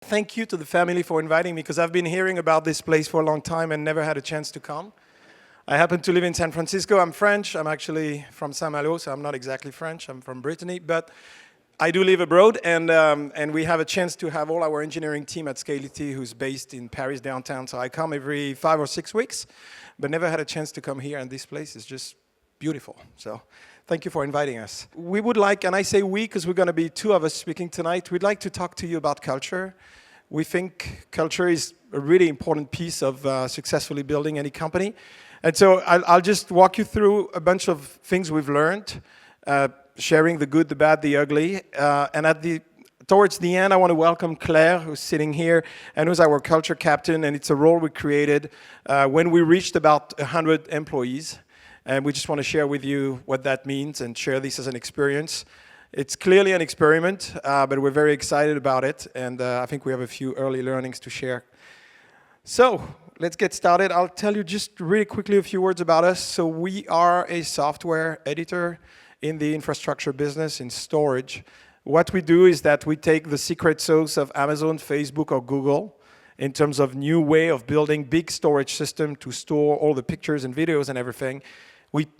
Thank you to the family for inviting me, because I've been hearing about this place for a long time and never had a chance to come. I happen to live in San Francisco. I'm French. I'm actually from Saint-Malo, so I'm not exactly French. I'm from Brittany, but I do live abroad, and we have a chance to have all our engineering team at Scality, who's based in Paris downtown. So I come every 5 or 6 weeks, but never had a chance to come here, and this place is just beautiful. So thank you for inviting us. We would like, and I say we because we're going to be 2 of us speaking tonight, we'd like to talk to you about culture. We think culture is a really important piece of successfully building any company. And so I'll just walk you through a bunch of things we've learned, sharing the good, the bad, the ugly. And towards the end, I want to welcome Claire, who's sitting here, and who's our culture captain. And it's a role we created when we reached about 100 employees. And we just want to share with you what that means and share this as an experience. It's clearly an experiment, but we're very excited about it. And I think we have a few early learnings to share. So let's get started. I'll tell you just really quickly a few words about us. So we are a software editor in the infrastructure business, in storage. What we do is that we take the secret sauce of Amazon, Facebook, or Google in terms of new way of building big storage system to store all the pictures and videos and everything.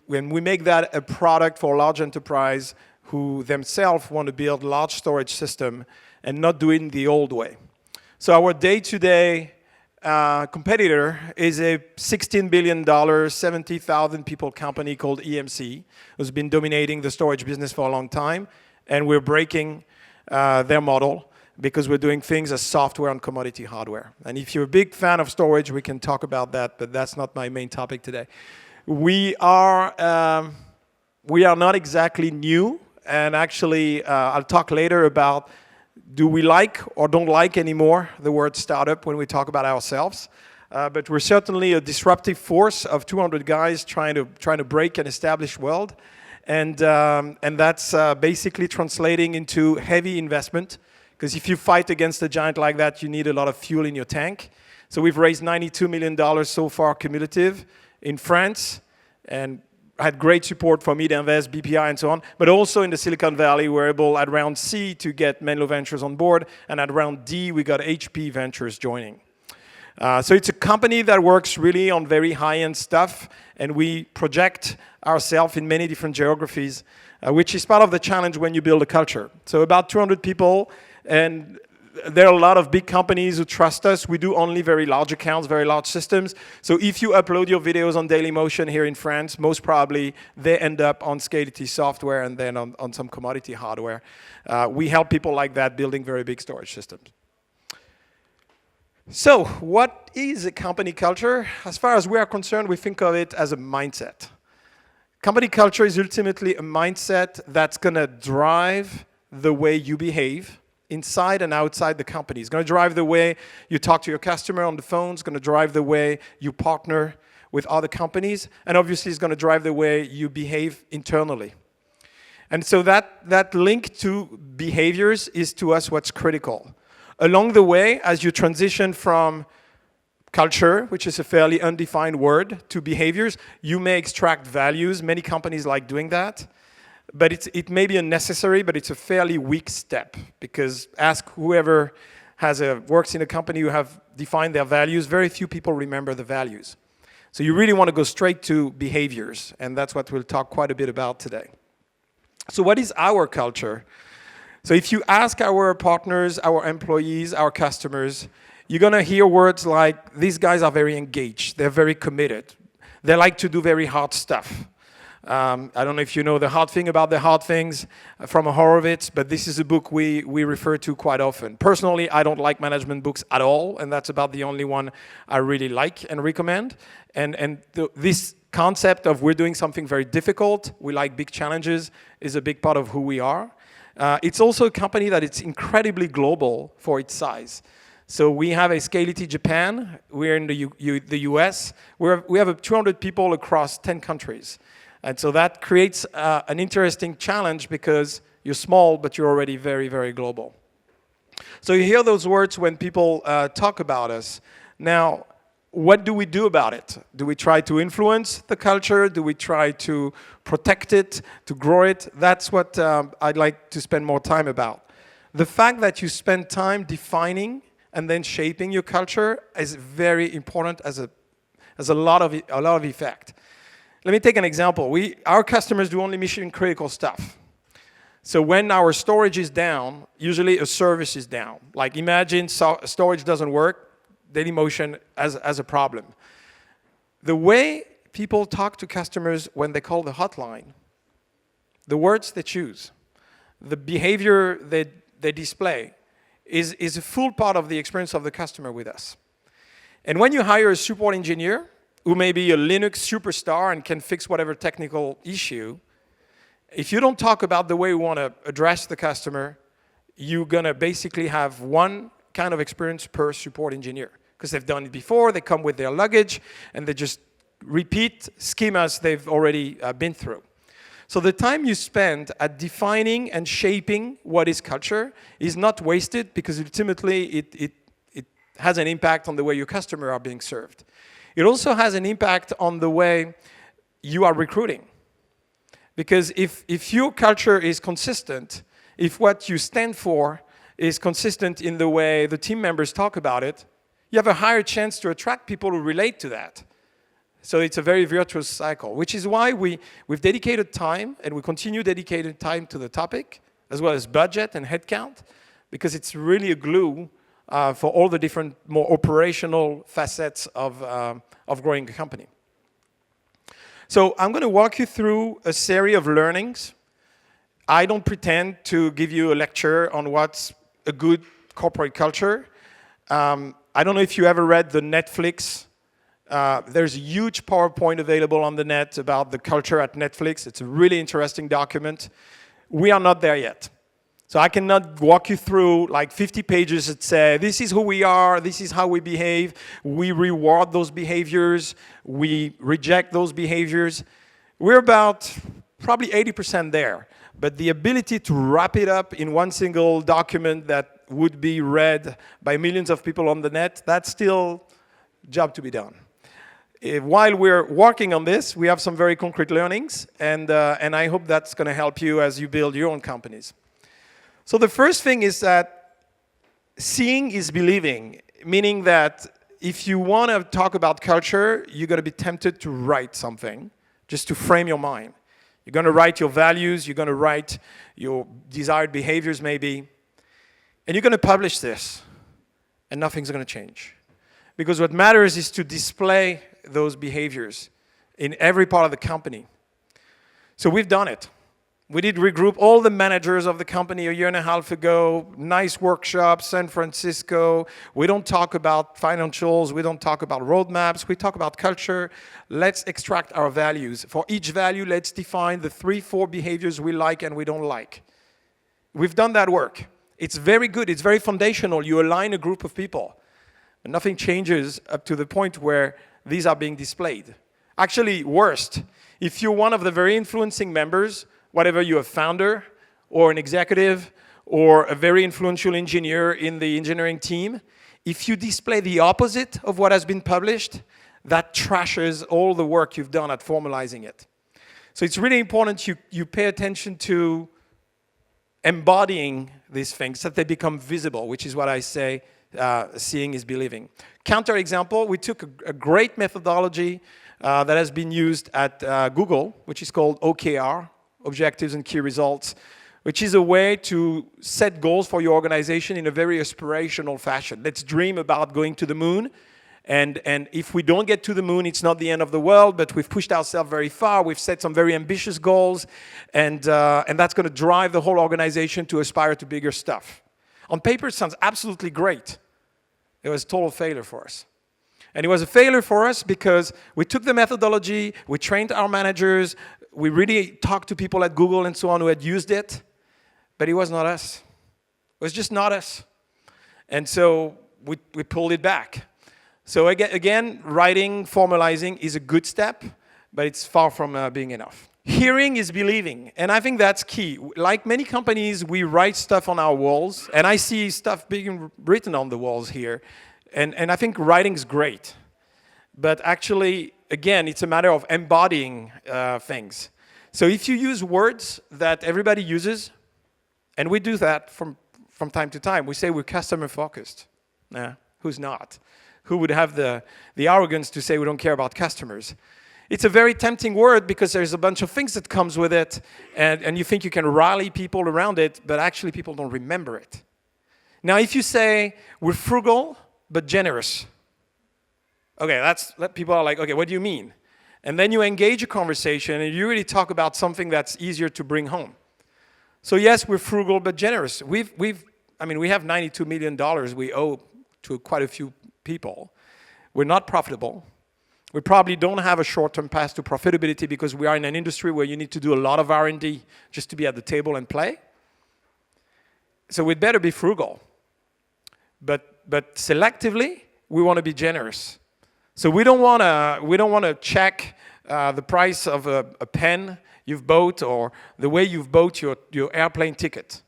When we make that a product for large enterprise who themselves want to build large storage system and not do it in the old way. So our day-to-day competitor is a $16 billion, 70,000 people company called EMC, who's been dominating the storage business for a long time, and we're breaking their model because we're doing things as software and commodity hardware. And if you're a big fan of storage, we can talk about that, but that's not my main topic today. We are not exactly new, and actually I'll talk later about do we like or don't like anymore the word startup when we talk about ourselves. But we're certainly a disruptive force of 200 guys trying to break an established world. And that's basically translating into heavy investment. Because if you fight against a giant like that, you need a lot of fuel in your tank. So we've raised $92 million so far cumulative in France, and had great support from Idinvest, BPI, and so on. But also in the Silicon Valley, we're able at round C to get Menlo Ventures on board, and at round D, we got HP Ventures joining. So it's a company that works really on very high-end stuff, and we project ourselves in many different geographies, which is part of the challenge when you build a culture. So about 200 people, and there are a lot of big companies who trust us. We do only very large accounts, very large systems. So if you upload your videos on Dailymotion here in France, most probably they end up on Scality software and then on some commodity hardware. We help people like that building very big storage systems. So what is a company culture? As far as we are concerned, we think of it as a mindset. Company culture is ultimately a mindset that's going to drive the way you behave inside and outside the company. It's going to drive the way you talk to your customer on the phone. It's going to drive the way you partner with other companies. And obviously, it's going to drive the way you behave internally. And so that link to behaviors is to us what's critical. Along the way, as you transition from culture, which is a fairly undefined word, to behaviors, you may extract values. Many companies like doing that. But it may be unnecessary, but it's a fairly weak step, because ask whoever works in a company who have defined their values, very few people remember the values. So you really want to go straight to behaviors, and that's what we'll talk quite a bit about today. So what is our culture? So if you ask our partners, our employees, our customers, you're going to hear words like, these guys are very engaged, they're very committed, they like to do very hard stuff. I don't know if you know the hard thing about the hard things from Horowitz, but this is a book we refer to quite often. Personally, I don't like management books at all, and that's about the only one I really like and recommend. And this concept of we're doing something very difficult, we like big challenges, is a big part of who we are. It's also a company that is incredibly global for its size. So we have a Scality Japan, we're in the US, we have 200 people across 10 countries. And so that creates an interesting challenge because you're small, but you're already very, very global. So you hear those words when people talk about us. Now, what do we do about it? Do we try to influence the culture? Do we try to protect it, to grow it? That's what I'd like to spend more time about. The fact that you spend time defining and then shaping your culture is very important as a lot of effect. Let me take an example. Our customers do only mission critical stuff. So when our storage is down, usually a service is down. Like imagine storage doesn't work, Dailymotion has a problem. The way people talk to customers when they call the hotline, the words they choose, the behavior they display is a full part of the experience of the customer with us. And when you hire a support engineer who may be a Linux superstar and can fix whatever technical issue, if you don't talk about the way you want to address the customer, you're going to basically have one kind of experience per support engineer. Because they've done it before, they come with their luggage, and they just repeat schemas they've already been through. So the time you spend at defining and shaping what is culture is not wasted, because ultimately it has an impact on the way your customers are being served. It also has an impact on the way you are recruiting. Because if your culture is consistent, if what you stand for is consistent in the way the team members talk about it, you have a higher chance to attract people who relate to that. So it's a very virtuous cycle, which is why we've dedicated time, and we continue dedicating time to the topic, as well as budget and headcount, because it's really a glue for all the different, more operational facets of growing a company. So I'm going to walk you through a series of learnings. I don't pretend to give you a lecture on what's a good corporate culture. I don't know if you ever read the Netflix. There's a huge PowerPoint available on the net about the culture at Netflix. It's a really interesting document. We are not there yet. So I cannot walk you through like 50 pages that say, this is who we are, this is how we behave, we reward those behaviors, we reject those behaviors. We're about probably 80% there. But the ability to wrap it up in one single document that would be read by millions of people on the net, that's still a job to be done. While we're working on this, we have some very concrete learnings, and I hope that's going to help you as you build your own companies. So the first thing is that seeing is believing, meaning that if you want to talk about culture, you're going to be tempted to write something just to frame your mind. You're going to write your values, you're going to write your desired behaviors maybe, and you're going to publish this, and nothing's going to change. Because what matters is to display those behaviors in every part of the company. So we've done it. We did regroup all the managers of the company a year and a half ago, nice workshop, San Francisco. We don't talk about financials, we don't talk about roadmaps, we talk about culture. Let's extract our values. For each value, let's define the 3-4 behaviors we like and we don't like. We've done that work. It's very good, it's very foundational. You align a group of people. And nothing changes up to the point where these are being displayed. Actually, worst, if you're one of the very influencing members, whatever you're a founder or an executive or a very influential engineer in the engineering team, if you display the opposite of what has been published, that trashes all the work you've done at formalizing it. So it's really important you pay attention to embodying these things so that they become visible, which is what I say, seeing is believing. Counter example, we took a great methodology that has been used at Google, which is called OKR, Objectives and Key Results, which is a way to set goals for your organization in a very aspirational fashion. Let's dream about going to the moon, and if we don't get to the moon, it's not the end of the world, but we've pushed ourselves very far, we've set some very ambitious goals, and that's going to drive the whole organization to aspire to bigger stuff. On paper, it sounds absolutely great. It was a total failure for us. And it was a failure for us because we took the methodology, we trained our managers, we really talked to people at Google and so on who had used it, but it was not us. It was just not us. And so we pulled it back. So again, writing, formalizing is a good step, but it's far from being enough. Hearing is believing, and I think that's key. Like many companies, we write stuff on our walls, and I see stuff being written on the walls here, and I think writing's great. But actually, again, it's a matter of embodying things. So if you use words that everybody uses, and we do that from time to time. We say we're customer focused. Who's not? Who would have the arrogance to say we don't care about customers? It's a very tempting word because there's a bunch of things that comes with it, and you think you can rally people around it, but actually people don't remember it. Now, if you say we're frugal but generous, okay, people are like, okay, what do you mean? And then you engage a conversation and you really talk about something that's easier to bring home. So yes, we're frugal but generous. We have $92 million we owe to quite a few people. We're not profitable. We probably don't have a short-term path to profitability because we are in an industry where you need to do a lot of R&D just to be at the table and play. So we'd better be frugal. But selectively, we want to be generous. So we don't want to check the price of a pen you've bought or the way you've bought your airplane ticket.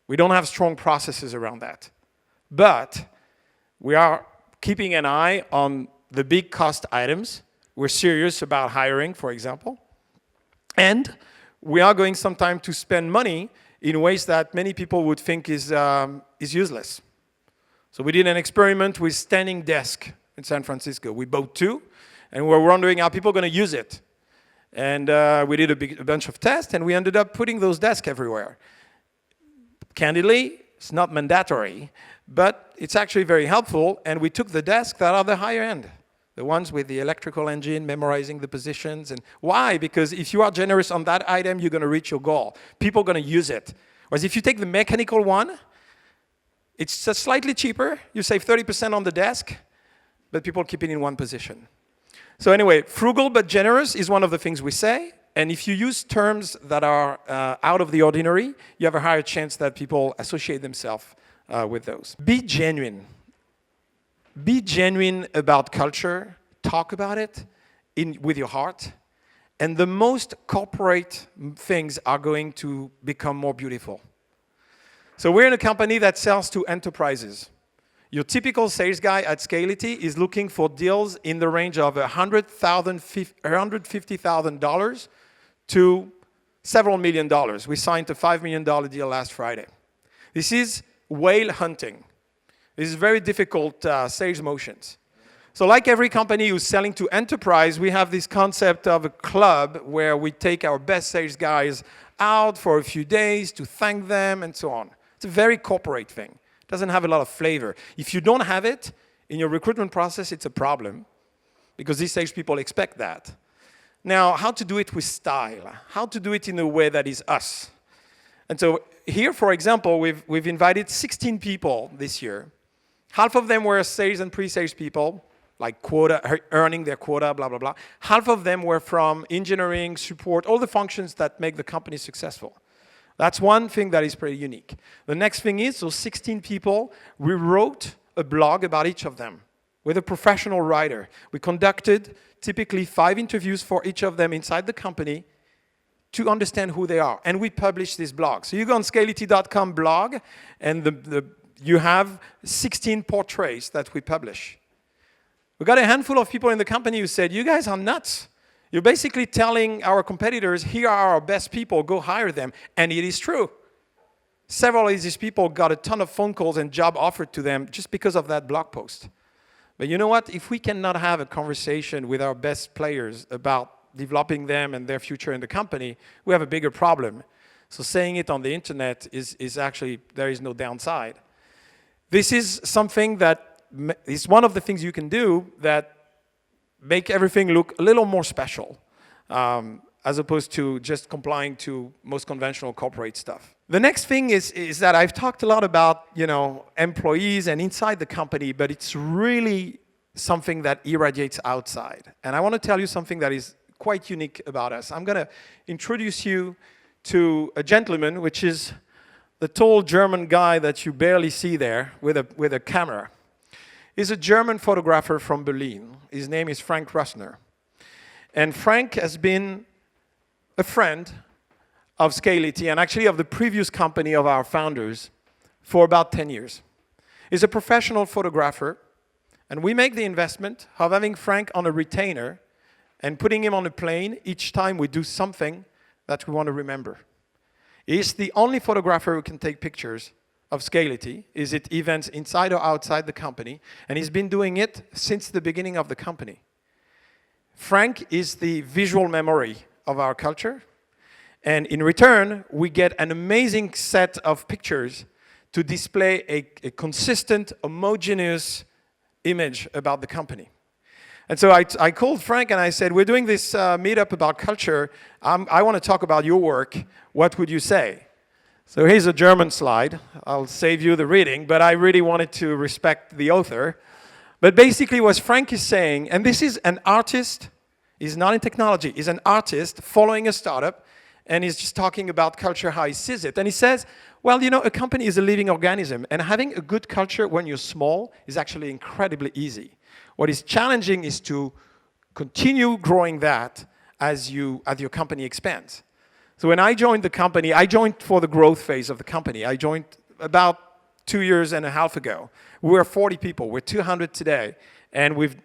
We don't have strong processes around that. But we are keeping an eye on the big cost items. We're serious about hiring, for example. And we are going sometime to spend money in ways that many people would think is useless. So we did an experiment with standing desk in San Francisco. We bought 2, and we're wondering how people are going to use it. And we did a bunch of tests, and we ended up putting those desks everywhere. Candidly, it's not mandatory, but it's actually very helpful, and we took the desks that are the higher end, the ones with the electrical engine, memorizing the positions. And why? Because if you are generous on that item, you're going to reach your goal. People are going to use it. Whereas if you take the mechanical one, it's just slightly cheaper. You save 30% on the desk, but people keep it in one position. So anyway, frugal but generous is one of the things we say. And if you use terms that are out of the ordinary, you have a higher chance that people associate themselves with those. Be genuine. Be genuine about culture. Talk about it with your heart. And the most corporate things are going to become more beautiful. So we're in a company that sells to enterprises. Your typical sales guy at Scality is looking for deals in the range of $150,000 to several $1 million. We signed a $5 million deal last Friday. This is whale hunting. This is very difficult sales motions. So like every company who's selling to enterprise, we have this concept of a club where we take our best sales guys out for a few days to thank them and so on. It's a very corporate thing. It doesn't have a lot of flavor. If you don't have it in your recruitment process, it's a problem because these salespeople expect that. Now, how to do it with style? How to do it in a way that is us? And so here, for example, we've invited 16 people this year. Half of them were sales and pre-sales people, like quota, earning their quota, blah, blah, blah. Half of them were from engineering, support, all the functions that make the company successful. That's one thing that is pretty unique. The next thing is, those 16 people, we wrote a blog about each of them with a professional writer. We conducted typically 5 interviews for each of them inside the company to understand who they are. And we publish this blog. So you go on scality.com blog, and you have 16 portraits that we publish. We got a handful of people in the company who said, you guys are nuts. You're basically telling our competitors, here are our best people, go hire them. And it is true. Several of these people got a ton of phone calls and job offered to them just because of that blog post. But you know what? If we cannot have a conversation with our best players about developing them and their future in the company, we have a bigger problem. So saying it on the internet is actually, there is no downside. This is something that is one of the things you can do that make everything look a little more special, as opposed to just complying to most conventional corporate stuff. The next thing is that I've talked a lot about, employees and inside the company, but it's really something that irradiates outside. And I want to tell you something that is quite unique about us. I'm going to introduce you to a gentleman, which is the tall German guy that you barely see there with a camera. He's a German photographer from Berlin. His name is Frank Russner. And Frank has been a friend of Scality and actually of the previous company of our founders for about 10 years. He's a professional photographer, and we make the investment of having Frank on a retainer and putting him on a plane each time we do something that we want to remember. He's the only photographer who can take pictures of Scality. Is it events inside or outside the company? And he's been doing it since the beginning of the company. Frank is the visual memory of our culture. And in return, we get an amazing set of pictures to display a consistent, homogeneous image about the company. And so I called Frank and I said, we're doing this meetup about culture. I want to talk about your work. What would you say? So here's a German slide. I'll save you the reading, but I really wanted to respect the author. But basically what Frank is saying, and this is an artist, he's not in technology, he's an artist following a startup, and he's just talking about culture, how he sees it. And he says, well, you know, a company is a living organism, and having a good culture when you're small is actually incredibly easy. What is challenging is to continue growing that as your company expands. So when I joined the company, I joined for the growth phase of the company. I joined about 2.5 years ago. We were 40 people. We're 200 today, and we've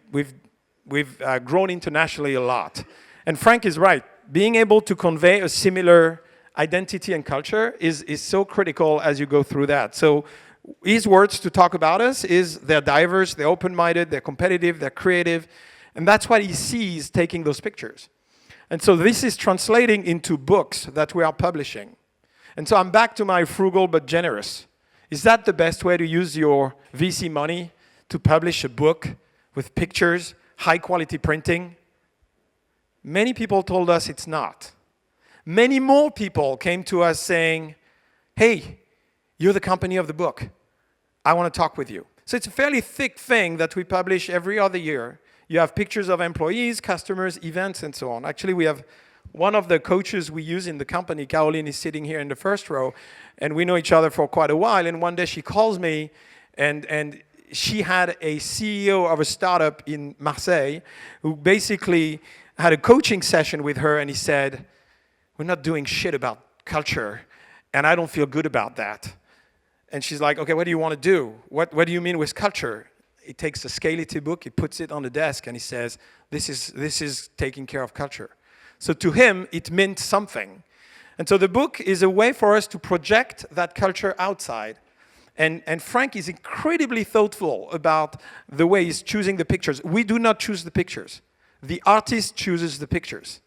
grown internationally a lot. And Frank is right. Being able to convey a similar identity and culture is so critical as you go through that. So his words to talk about us is they're diverse, they're open-minded, they're competitive, they're creative, and that's what he sees taking those pictures. And so this is translating into books that we are publishing. And so I'm back to my frugal but generous. Is that the best way to use your VC money to publish a book with pictures, high-quality printing? Many people told us it's not. Many more people came to us saying, hey, you're the company of the book. I want to talk with you. So it's a fairly thick thing that we publish every other year. You have pictures of employees, customers, events, and so on. Actually, we have one of the coaches we use in the company, Caroline, is sitting here in the first row, and we know each other for quite a while. And one day she calls me, and she had a CEO of a startup in Marseille who basically had a coaching session with her, and he said, we're not doing shit about culture, and I don't feel good about that. And she's like, okay, what do you want to do? What do you mean with culture? He takes a Scality book, he puts it on the desk, and he says, this is taking care of culture. So to him, it meant something. And so the book is a way for us to project that culture outside. And Frank is incredibly thoughtful about the way he's choosing the pictures. We do not choose the pictures. The artist chooses the pictures.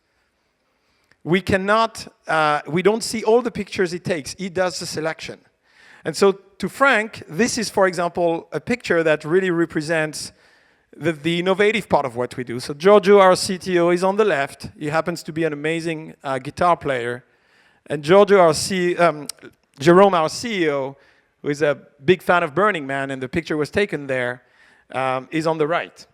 We don't see all the pictures he takes. He does the selection. And so to Frank, this is, for example, a picture that really represents the innovative part of what we do. So Giorgio, our CTO, is on the left. He happens to be an amazing guitar player. And Jerome, our CEO, who is a big fan of Burning Man, and the picture was taken there, is on the right.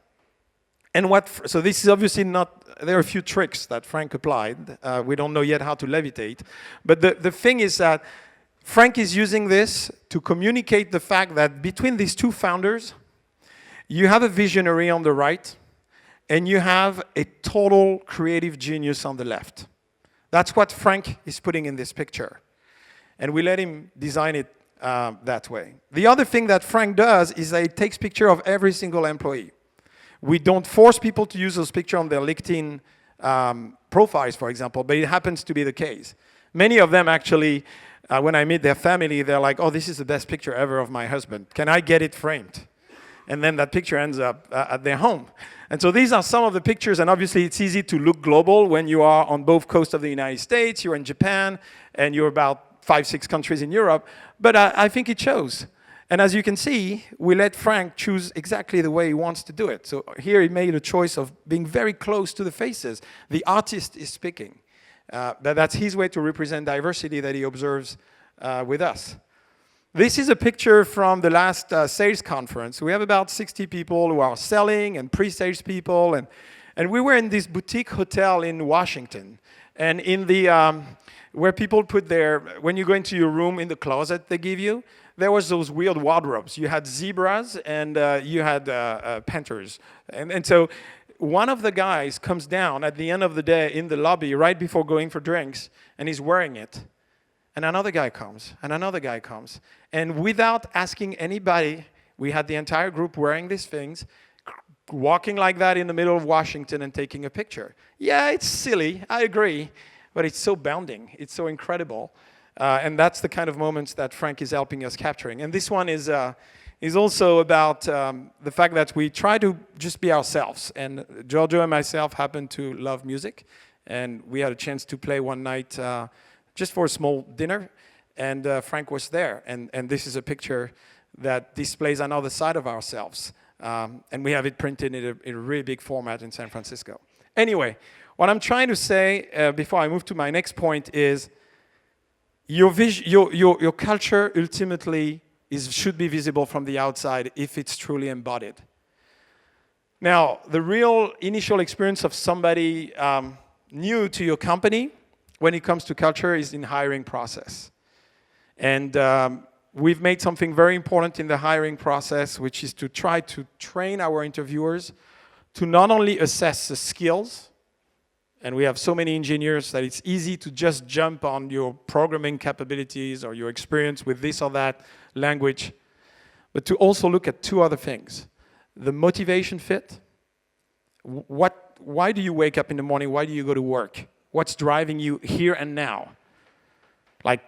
And so this is obviously not, there are a few tricks that Frank applied. We don't know yet how to levitate. But the thing is that Frank is using this to communicate the fact that between these two founders, you have a visionary on the right, and you have a total creative genius on the left. That's what Frank is putting in this picture. And we let him design it that way. The other thing that Frank does is that he takes picture of every single employee. We don't force people to use those pictures on their LinkedIn profiles, for example, but it happens to be the case. Many of them actually, when I meet their family, they're like, oh, this is the best picture ever of my husband. Can I get it framed? And then that picture ends up at their home. And so these are some of the pictures, and obviously it's easy to look global when you are on both coasts of the United States, you're in Japan, and you're about 5-6 countries in Europe. But I think it shows. And as you can see, we let Frank choose exactly the way he wants to do it. So here he made a choice of being very close to the faces. The artist is speaking. That's his way to represent diversity that he observes with us. This is a picture from the last sales conference. We have about 60 people who are selling and pre-sales people. And we were in this boutique hotel in Washington. And in the, where people put their, when you go into your room in the closet they give you, there was those weird wardrobes. You had zebras and you had panthers. And so one of the guys comes down at the end of the day in the lobby right before going for drinks, and he's wearing it. And another guy comes, and another guy comes. And without asking anybody, we had the entire group wearing these things, walking like that in the middle of Washington and taking a picture. Yeah, it's silly, I agree, but it's so bounding, it's so incredible. And that's the kind of moments that Frank is helping us capturing. And this one is also about the fact that we try to just be ourselves. And Giorgio and myself happen to love music. And we had a chance to play one night just for a small dinner. And Frank was there. And this is a picture that displays another side of ourselves. And we have it printed in a really big format in San Francisco. Anyway, what I'm trying to say before I move to my next point is your culture ultimately should be visible from the outside if it's truly embodied. Now, the real initial experience of somebody new to your company when it comes to culture is in hiring process. And we've made something very important in the hiring process, which is to try to train our interviewers to not only assess the skills, and we have so many engineers that it's easy to just jump on your programming capabilities or your experience with this or that language, but to also look at two other things. The motivation fit. Why do you wake up in the morning? Why do you go to work? What's driving you here and now? Like,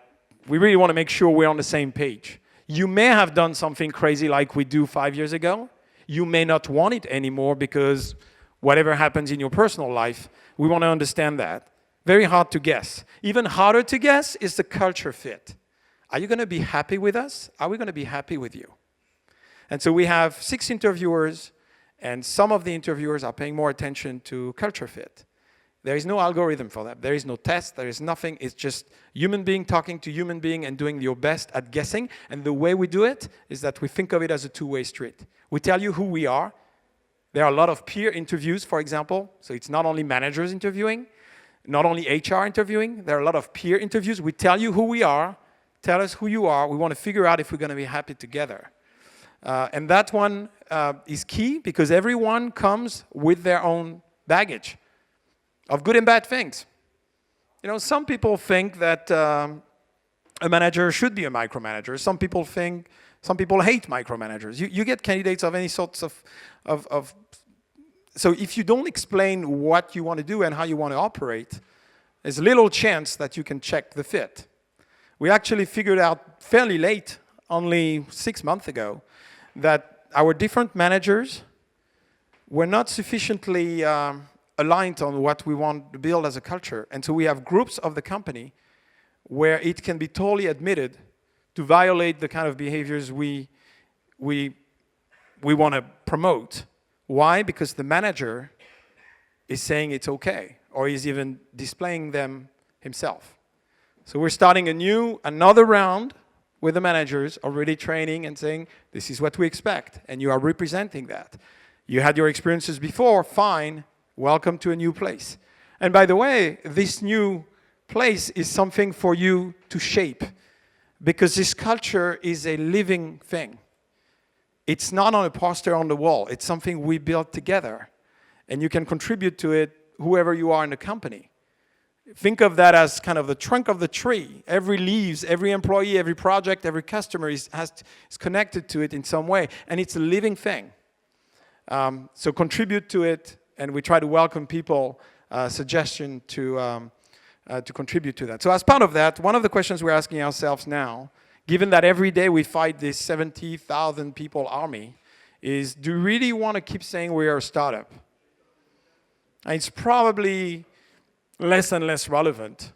we really want to make sure we're on the same page. You may have done something crazy like we do 5 years ago. You may not want it anymore because whatever happens in your personal life, we want to understand that. Very hard to guess. Even harder to guess is the culture fit. Are you going to be happy with us? Are we going to be happy with you? And so we have 6 interviewers, and some of the interviewers are paying more attention to culture fit. There is no algorithm for that. There is no test. There is nothing. It's just human being talking to human being and doing your best at guessing. And the way we do it is that we think of it as a two-way street. We tell you who we are. There are a lot of peer interviews, for example. So it's not only managers interviewing, not only HR interviewing. There are a lot of peer interviews. We tell you who we are. Tell us who you are. We want to figure out if we're going to be happy together. And that one is key because everyone comes with their own baggage of good and bad things. You know, some people think that a manager should be a micromanager. Some people hate micromanagers. You get candidates of any sorts of. So if you don't explain what you want to do and how you want to operate, there's little chance that you can check the fit. We actually figured out fairly late, only 6 months ago, that our different managers were not sufficiently aligned on what we want to build as a culture. And so we have groups of the company where it can be totally admitted to violate the kind of behaviors we want to promote. Why? Because the manager is saying it's okay, or is even displaying them himself. So we're starting another round with the managers, already training and saying, this is what we expect, and you are representing that. You had your experiences before, fine, welcome to a new place. And by the way, this new place is something for you to shape, because this culture is a living thing. It's not on a poster on the wall. It's something we built together. And you can contribute to it, whoever you are in the company. Think of that as kind of the trunk of the tree. Every leaves, every employee, every project, every customer is connected to it in some way. And it's a living thing. So contribute to it, and we try to welcome people suggestion to contribute to that. So as part of that, one of the questions we're asking ourselves now, given that every day we fight this 70,000 people army, is do we really want to keep saying we are a startup? And it's probably less and less relevant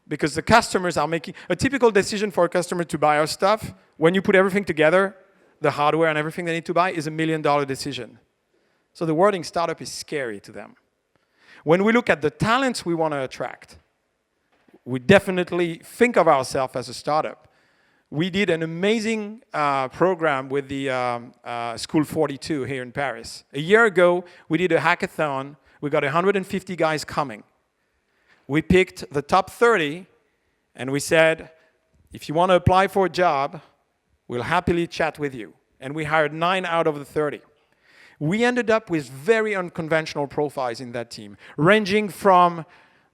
because the customers are making a typical decision for a customer to buy our stuff. When you put everything together, the hardware and everything they need to buy is $1 million decision. So the wording startup is scary to them. When we look at the talents we want to attract, we definitely think of ourselves as a startup. We did an amazing program with the School 42 here in Paris. A year ago, we did a hackathon. We got 150 guys coming. We picked the top 30, and we said, if you want to apply for a job, we'll happily chat with you. And we hired 9 out of the 30. We ended up with very unconventional profiles in that team, ranging from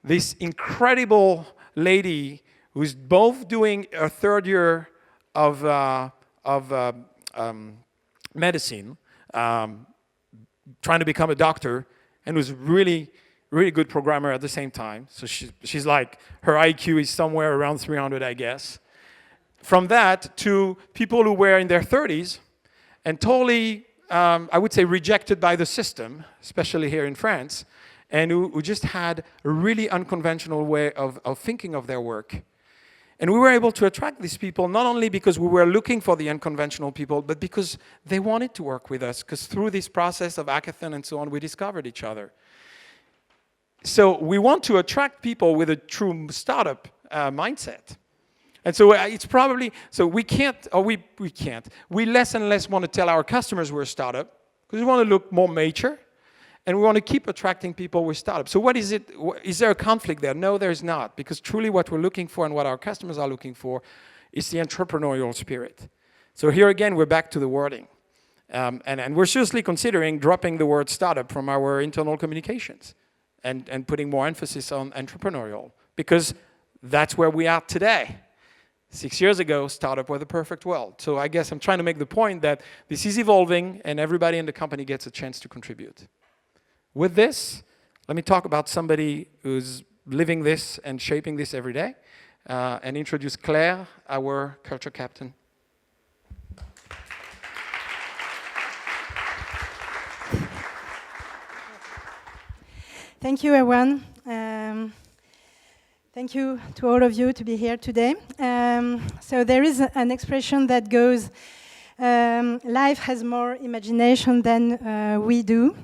this incredible lady who's both doing a third year of medicine, trying to become a doctor, and was really really good programmer at the same time. So she's like, her IQ is somewhere around 300, I guess. From that to people who were in their 30s and totally, I would say, rejected by the system, especially here in France, and who just had a really unconventional way of thinking of their work. And we were able to attract these people not only because we were looking for the unconventional people, but because they wanted to work with us, because through this process of hackathon and so on, we discovered each other. So we want to attract people with a true startup mindset. And so it's probably, so we can't, or we can't. We less and less want to tell our customers we're a startup, because we want to look more mature. And we want to keep attracting people with startups. So what is it? Is there a conflict there? No, there's not. Because truly what we're looking for and what our customers are looking for is the entrepreneurial spirit. So here again, we're back to the wording. And we're seriously considering dropping the word startup from our internal communications and putting more emphasis on entrepreneurial. Because that's where we are today. 6 years ago, startup were the perfect world. So I guess I'm trying to make the point that this is evolving and everybody in the company gets a chance to contribute. With this, let me talk about somebody who's living this and shaping this every day, and introduce Claire, our culture captain. Thank you, Erwan. Thank you to all of you to be here today. So there is an expression that goes, life has more imagination than we do.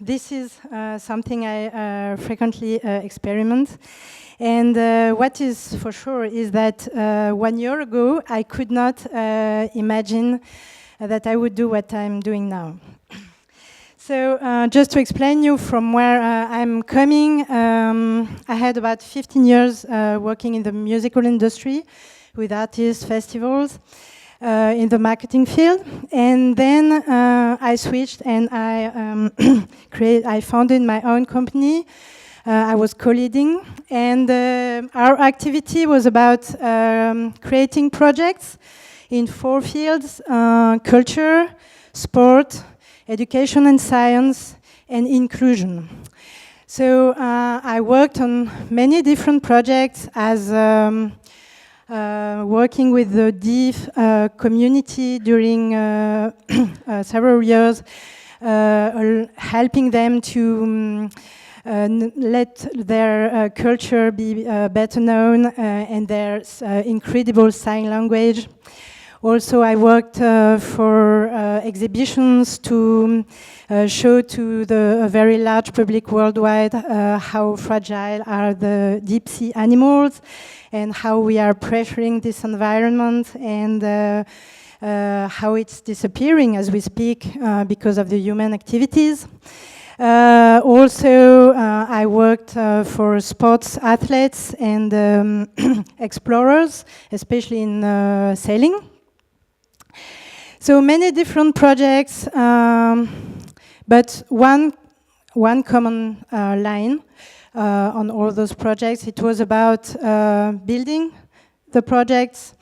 This is something I frequently experiment. And what is for sure is that 1 year ago, I could not imagine that I would do what I'm doing now. So just to explain you from where I'm coming, I had about 15 years working in the musical industry with artists, festivals, in the marketing field. And then I switched and I founded my own company. I was co-leading, and our activity was about creating projects in 4 fields: culture, sport, education and science, and inclusion. So I worked on many different projects as working with the deaf community during several years, helping them to let their culture be better known and their incredible sign language. Also, I worked for exhibitions to show to a very large public worldwide how fragile are the deep sea animals and how we are pressuring this environment and how it's disappearing as we speak because of the human activities. Also, I worked for sports athletes and explorers, especially in sailing. So many different projects, but one common line on all those projects. It was about building the projects,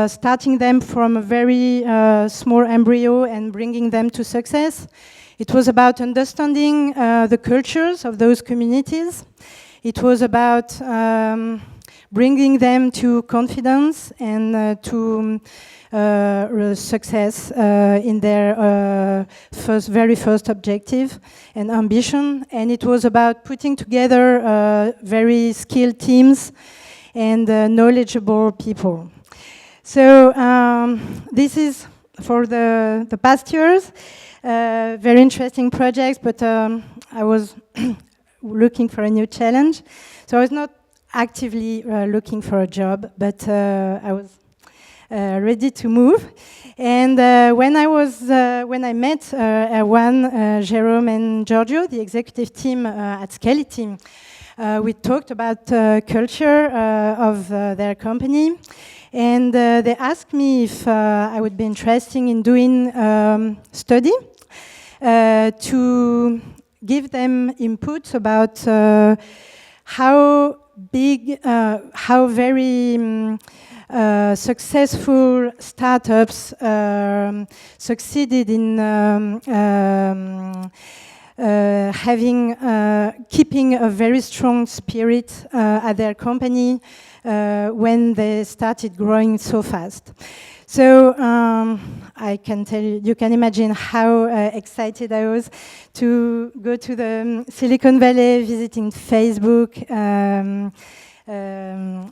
starting them from a very small embryo and bringing them to success. It was about understanding the cultures of those communities. It was about bringing them to confidence and to success in their very first objective and ambition. And it was about putting together very skilled teams and knowledgeable people. So this is for the past years. Very interesting projects, but I was looking for a new challenge. So I was not actively looking for a job, but I was ready to move. And when I met Erwan, Jérôme, and Giorgio, the executive team at Scality, we talked about culture of their company. And they asked me if I would be interested in doing study to give them inputs about how big, how very successful startups succeeded in keeping a very strong spirit at their company when they started growing so fast. So I can tell you, you can imagine how excited I was to go to the Silicon Valley, visiting Facebook,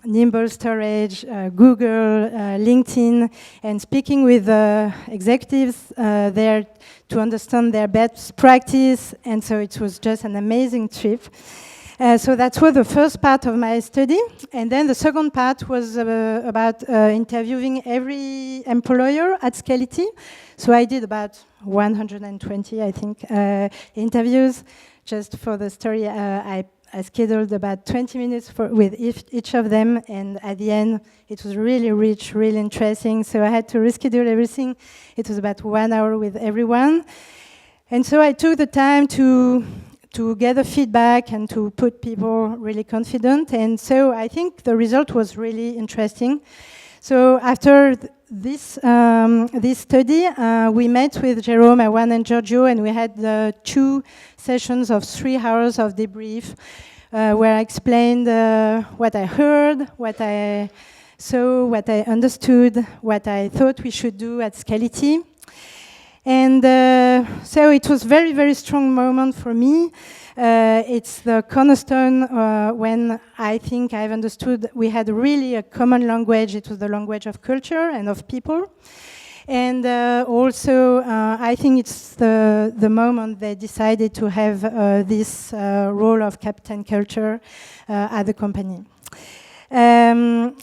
Nimble Storage, Google, LinkedIn, and speaking with executives there to understand their best practice. And so it was just an amazing trip. So that was the first part of my study. And then the second part was about interviewing every employer at Scality. So I did about 120, I think, interviews. Just for the story, I scheduled about 20 minutes with each of them. And at the end, it was really rich, really interesting. So I had to reschedule everything. It was about 1 hour with everyone. And so I took the time to gather feedback and to put people really confident. And so I think the result was really interesting. So after this study, we met with Jerome, Erwan, and Giorgio, and we had 2 sessions of 3 hours of debrief, where I explained what I heard, what I saw, what I understood, what I thought we should do at Scality. And so it was very, very strong moment for me. It's the cornerstone when I think I've understood we had really a common language. It was the language of culture and of people. And also, I think it's the moment they decided to have this role of captain culture at the company.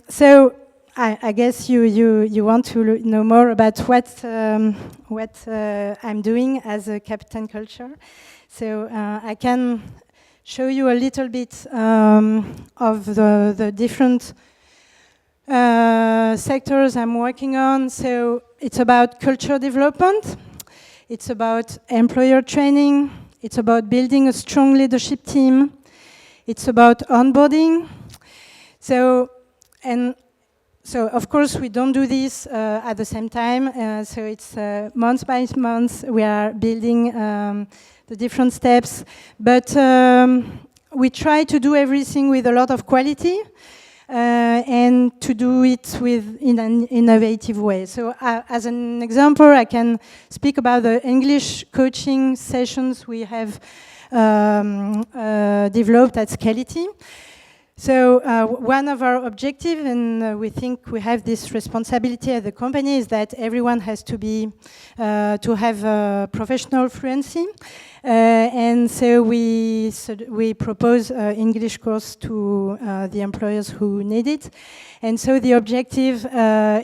So I guess you want to know more about what I'm doing as a captain culture. So I can show you a little bit of the different sectors I'm working on. So it's about culture development. It's about employer training. It's about building a strong leadership team. It's about onboarding. So of course, we don't do this at the same time. So it's month by month, we are building the different steps. But we try to do everything with a lot of quality and to do it in an innovative way. So as an example, I can speak about the English coaching sessions we have developed at Scality. So one of our objectives, and we think we have this responsibility at the company, is that everyone has to to have professional fluency, and so we propose English course to the employers who need it, and so the objective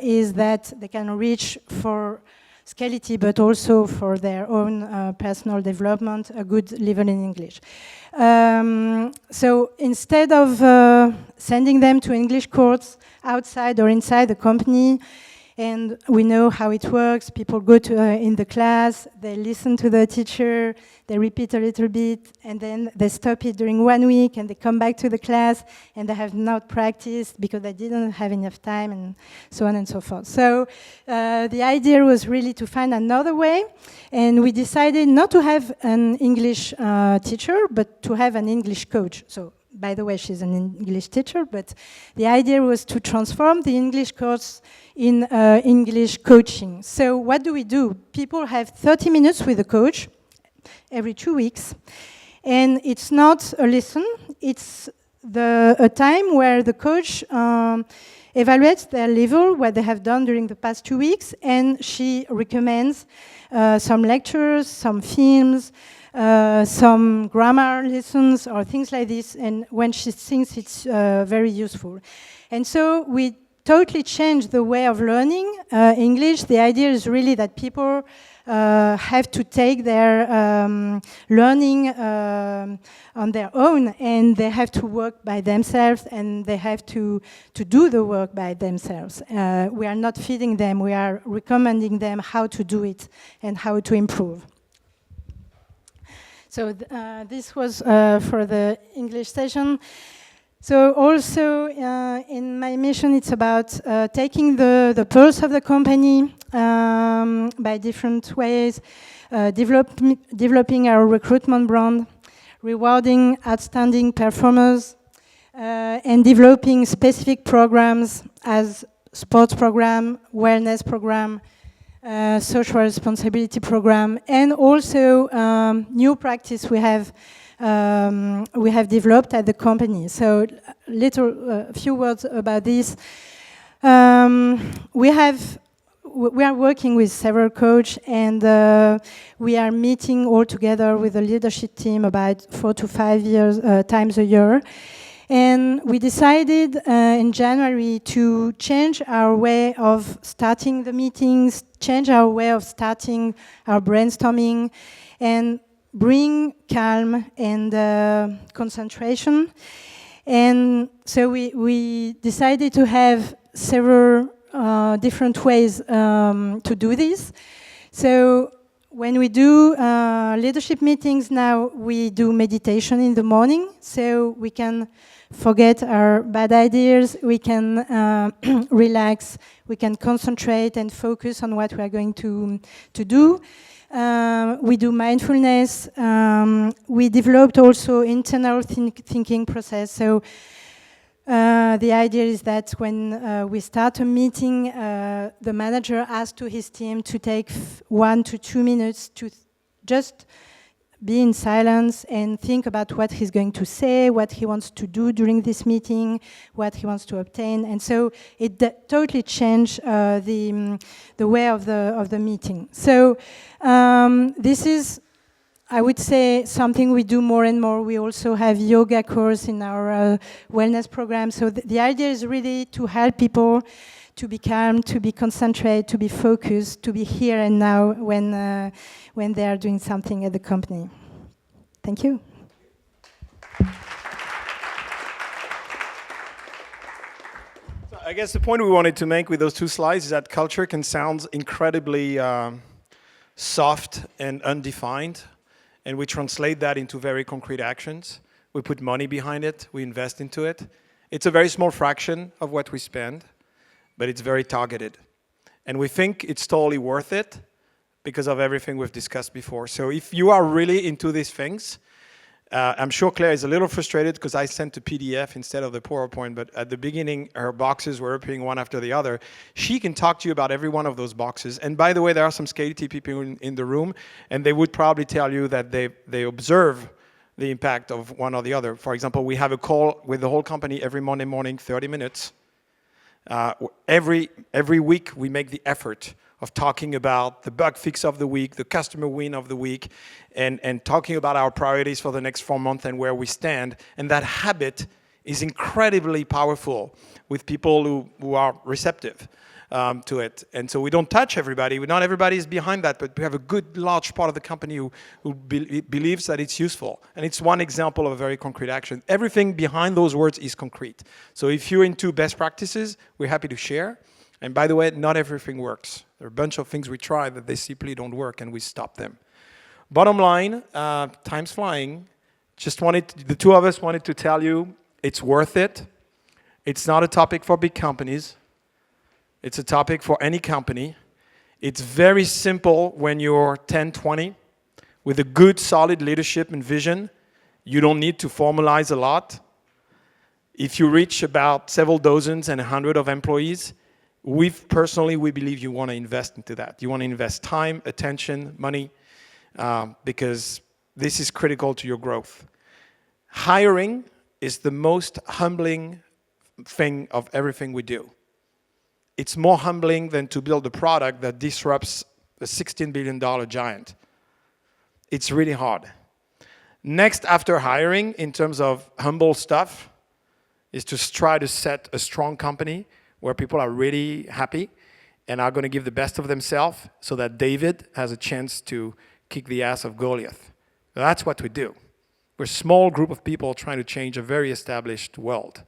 is that they can reach for Scality, but also for their own personal development, a good level in English. So instead of sending them to English courses outside or inside the company, and we know how it works, people go to in the class, they listen to the teacher, they repeat a little bit, and then they stop it during 1 week, and they come back to the class, and they have not practiced because they didn't have enough time, and so on and so forth. So the idea was really to find another way, and we decided not to have an English teacher, but to have an English coach. So, by the way, she's an English teacher, but the idea was to transform the English course in English coaching. So what do? People have 30 minutes with a coach every 2 weeks, and it's not a lesson, it's a time where the coach evaluates their level, what they have done during the past 2 weeks, and she recommends some lectures, some films, some grammar lessons or things like this, and when she thinks it's very useful. And so we totally changed the way of learning English. The idea is really that people have to take their learning on their own, and they have to work by themselves, and they have to do the work by themselves. We are not feeding them, we are recommending them how to do it and how to improve. So this was for the English session. So also in my mission, it's about taking the pulse of the company by different ways, developing our recruitment brand, rewarding outstanding performers, and developing specific programs as sports program, wellness program, social responsibility program, and also new practice we have developed at the company. So a few words about this. We are working with several coaches, and we are meeting all together with the leadership team about 4 to 5 times a year. And we decided in January to change our way of starting the meetings, change our way of starting our brainstorming, and bring calm and concentration. And so we decided to have several different ways to do this. So when we do leadership meetings now, we do meditation in the morning, so we can forget our bad ideas, we can relax, we can concentrate and focus on what we are going to do. We do mindfulness. We developed also internal thinking process. So the idea is that when we start a meeting, the manager asks to his team to take 1 to 2 minutes to just be in silence and think about what he's going to say, what he wants to do during this meeting, what he wants to obtain. And so it totally changed the way of the meeting. So this is, I would say, something we do more and more. We also have yoga course in our wellness program. So the idea is really to help people to be calm, to be concentrated, to be focused, to be here and now when they are doing something at the company. Thank you. So I guess the point we wanted to make with those 2 slides is that culture can sound incredibly soft and undefined, and we translate that into very concrete actions. We put money behind it, we invest into it. It's a very small fraction of what we spend, but it's very targeted. And we think it's totally worth it because of everything we've discussed before. So if you are really into these things, I'm sure Claire is a little frustrated because I sent a PDF instead of the PowerPoint, but at the beginning, her boxes were appearing one after the other. She can talk to you about every one of those boxes. And by the way, there are some Scality people in the room, and they would probably tell you that they observe the impact of one or the other. For example, we have a call with the whole company every Monday morning, 30 minutes. Every week, we make the effort of talking about the bug fix of the week, the customer win of the week, and talking about our priorities for the next 4 months and where we stand. And that habit is incredibly powerful with people who are receptive to it. And so we don't touch everybody. Not everybody is behind that, but we have a good, large part of the company who believes that it's useful. And it's one example of a very concrete action. Everything behind those words is concrete. So if you're into best practices, we're happy to share. And by the way, not everything works. There are a bunch of things we try that they simply don't work, and we stop them. Bottom line, time's flying. The 2 of us wanted to tell you it's worth it. It's not a topic for big companies. It's a topic for any company. It's very simple when you're 10, 20. With a good, solid leadership and vision, you don't need to formalize a lot. If you reach about several dozens and 100 of employees, we believe you want to invest into that. You want to invest time, attention, money, because this is critical to your growth. Hiring is the most humbling thing of everything we do. It's more humbling than to build a product that disrupts a $16 billion giant. It's really hard. Next, after hiring, in terms of humble stuff, is to try to set a strong company where people are really happy and are going to give the best of themselves so that David has a chance to kick the ass of Goliath. That's what we do. We're a small group of people trying to change a very established world.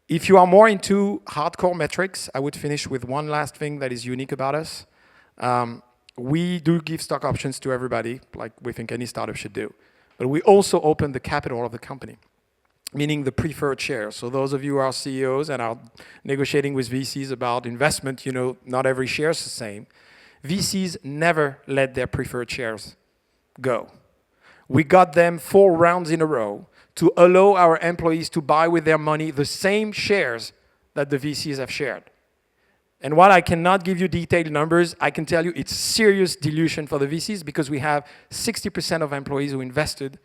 If you are more into hardcore metrics, I would finish with one last thing that is unique about us. We do give stock options to everybody, like we think any startup should do. But we also open the capital of the company. meaning the preferred shares. So those of you who are CEOs and are negotiating with VCs about investment, you know, not every share is the same. VCs never let their preferred shares go. We got them 4 rounds in a row to allow our employees to buy with their money the same shares that the VCs have shared. And while I cannot give you detailed numbers, I can tell you it's serious dilution for the VCs because we have 60% of employees who invested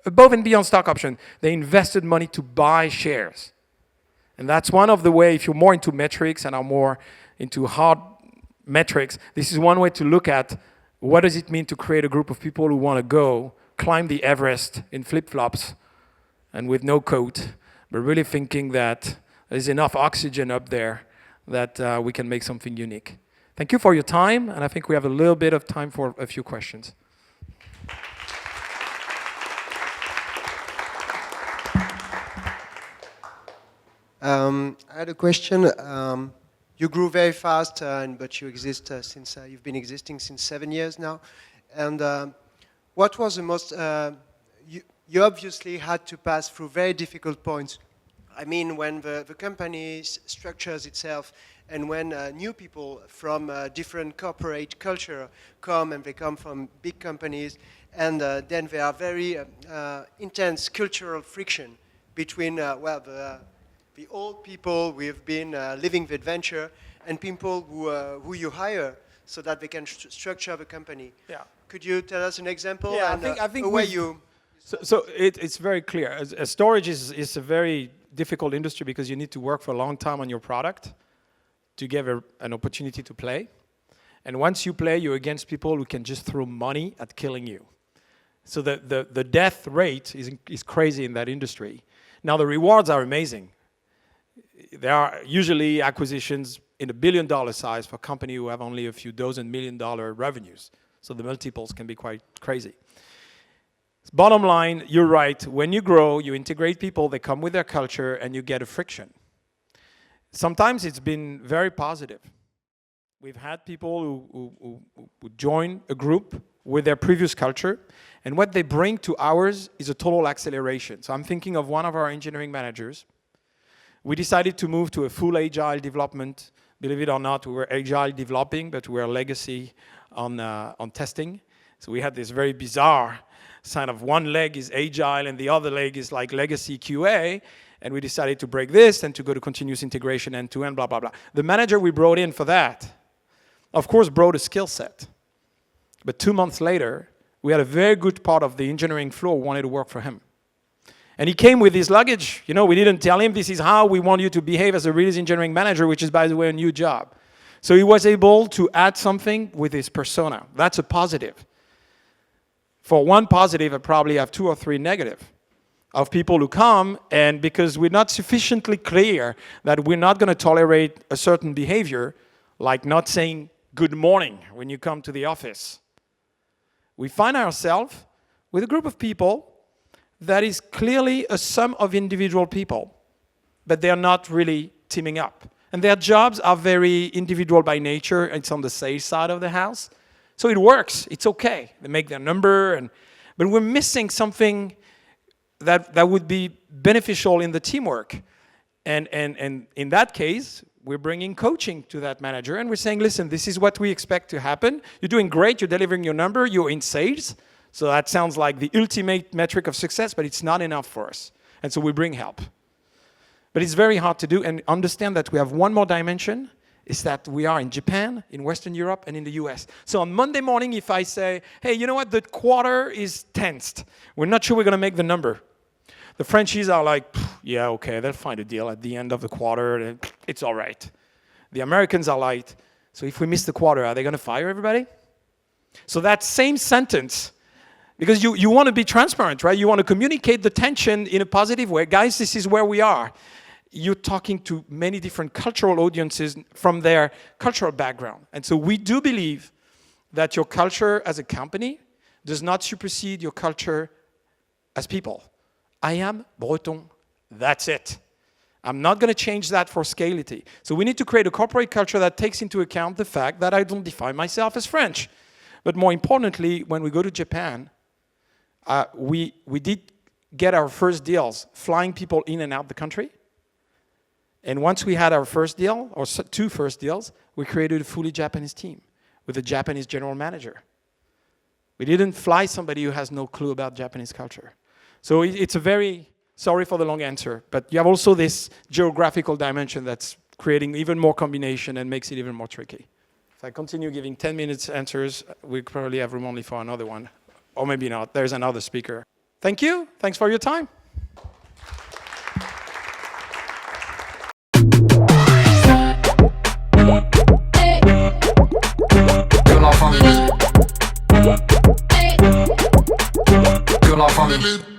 above and beyond stock option. They invested money to buy shares. And that's one of the ways, if you're more into metrics and are more into hard metrics, this is one way to look at what does it mean to create a group of people who want to go climb the Everest in flip-flops and with no coat, but really thinking that there's enough oxygen up there that we can make something unique. Thank you for your time, and I think we have a little bit of time for a few questions. I had a question. You grew very fast, but you exist since you've been existing since 7 years now. And what was the most? You obviously had to pass through very difficult points. I mean, when the company structures itself, and when new people from different corporate culture come, and they come from big companies, and then there are very intense cultural friction between the old people who have been living the adventure and people who you hire so that they can structure the company. Yeah. Could you tell us an example? Yeah, and, I think where you. So it's very clear. Storage is a very difficult industry because you need to work for a long time on your product to give an opportunity to play. And once you play, you're against people who can just throw money at killing you. So the death rate is crazy in that industry. Now the rewards are amazing. There are usually acquisitions in $1 billion size for companies who have only a few dozen $1 million revenues. So the multiples can be quite crazy. Bottom line, you're right. When you grow, you integrate people, they come with their culture, and you get a friction. Sometimes it's been very positive. We've had people who join a group with their previous culture, and what they bring to ours is a total acceleration. So I'm thinking of one of our engineering managers. We decided to move to a full agile development. Believe it or not, we were agile developing, but we were legacy on testing. So we had this very bizarre sign of one leg is agile and the other leg is like legacy QA. And we decided to break this and to go to continuous integration end-to-end, blah, blah, blah. The manager we brought in for that, of course, brought a skill set. But 2 months later, we had a very good part of the engineering floor who wanted to work for him. And he came with his luggage. You know, we didn't tell him this is how we want you to behave as a release engineering manager, which is, by the way, a new job. So he was able to add something with his persona. That's a positive. For one positive, I probably have 2 or 3 negative of people who come, and because we're not sufficiently clear that we're not going to tolerate a certain behavior, like not saying good morning when you come to the office. We find ourselves with a group of people that is clearly a sum of individual people, but they're not really teaming up. And their jobs are very individual by nature. It's on the sales side of the house. So it works. It's okay. They make their number. But we're missing something that would be beneficial in the teamwork. And in that case, we're bringing coaching to that manager. And we're saying, listen, this is what we expect to happen. You're doing great. You're delivering your number. You're in sales. So that sounds like the ultimate metric of success, but it's not enough for us. And so we bring help. But it's very hard to do. And understand that we have one more dimension, is that we are in Japan, in Western Europe, and in the US. So on Monday morning, if I say, hey, you know what, the quarter is tensed. We're not sure we're going to make the number. The Frenchies are like, yeah, okay, they'll find a deal at the end of the quarter. It's all right. The Americans are like, so if we miss the quarter, are they going to fire everybody? So that same sentence, because you want to be transparent, right? You want to communicate the tension in a positive way. Guys, this is where we are. You're talking to many different cultural audiences from their cultural background. And so we do believe that your culture as a company does not supersede your culture as people. I am Breton. That's it. I'm not going to change that for Scality. So we need to create a corporate culture that takes into account the fact that I don't define myself as French. But more importantly, when we go to Japan, we did get our first deals flying people in and out the country. And once we had our first deal, or two first deals, we created a fully Japanese team with a Japanese general manager. We didn't fly somebody who has no clue about Japanese culture. So it's a very, sorry for the long answer, but you have also this geographical dimension that's creating even more combination and makes it even more tricky. If I continue giving 10 minutes answers, we probably have room only for another one. Or maybe not, there's another speaker. Thank you, thanks for your time. Que la famille.